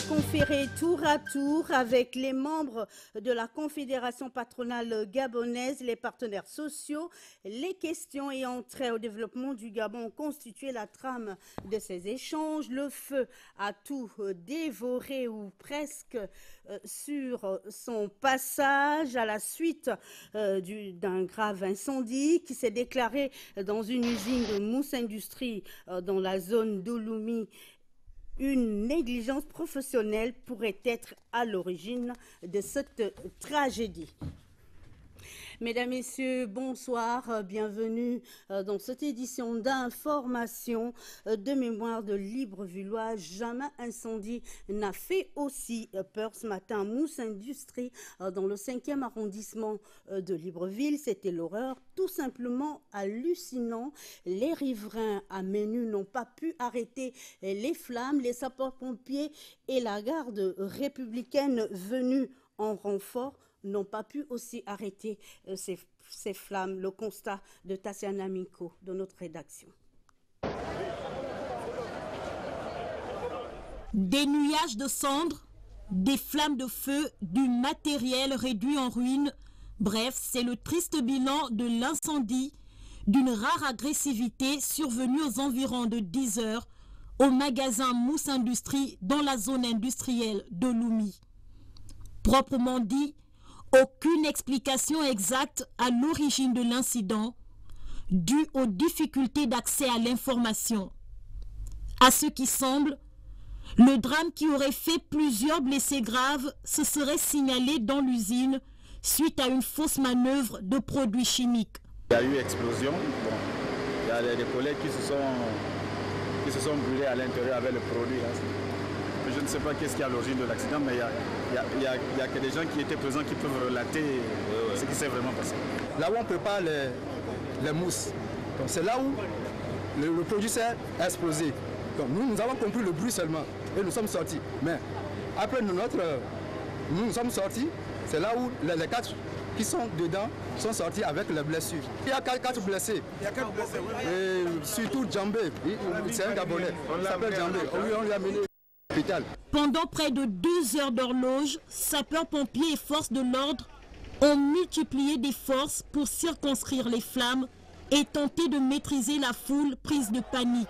conféré tour à tour avec les membres de la Confédération patronale gabonaise, les partenaires sociaux. Les questions ayant trait au développement du Gabon ont constitué la trame de ces échanges. Le feu a tout dévoré ou presque sur son passage à la suite d'un grave incendie qui s'est déclaré dans une usine de Mousse Industrie dans la zone d'Ouloumi. Une négligence professionnelle pourrait être à l'origine de cette tragédie. Mesdames, Messieurs, bonsoir, bienvenue dans cette édition d'information de mémoire de Libreville. Jamais incendie n'a fait aussi peur ce matin. Mousse Industrie dans le 5e arrondissement de Libreville, c'était l'horreur, tout simplement hallucinant. Les riverains à Menu n'ont pas pu arrêter les flammes, les sapeurs-pompiers et la garde républicaine venue en renfort n'ont pas pu aussi arrêter ces flammes. Le constat de Tatiana Minko de notre rédaction. Des nuages de cendres, des flammes de feu, du matériel réduit en ruine. Bref, c'est le triste bilan de l'incendie d'une rare agressivité survenue aux environs de 10 heures au magasin Mousse Industrie dans la zone industrielle de Ouloumi. Proprement dit, aucune explication exacte à l'origine de l'incident, due aux difficultés d'accès à l'information. À ce qui semble, le drame qui aurait fait plusieurs blessés graves se serait signalé dans l'usine suite à une fausse manœuvre de produits chimiques. Il y a eu explosion. Bon, il y a des collègues qui se sont brûlés à l'intérieur avec le produit. Là. Je ne sais pas qu'est-ce qui est à l'origine de l'accident, mais il y a que des gens qui étaient présents qui peuvent relater ce qui s'est vraiment passé. Là où on prépare les mousses, c'est là où le produit s'est explosé. Donc nous avons compris le bruit seulement et nous sommes sortis. Mais après nous sommes sortis, c'est là où les 4 qui sont dedans sont sortis avec les blessures. Il y a 4 blessés. Il y a 4 blessés, oui. Et surtout Djambé, c'est un Gabonais. Il s'appelle Djambé. On lui a mené. Pendant près de 2 heures d'horloge, sapeurs-pompiers et forces de l'ordre ont multiplié des forces pour circonscrire les flammes et tenter de maîtriser la foule prise de panique.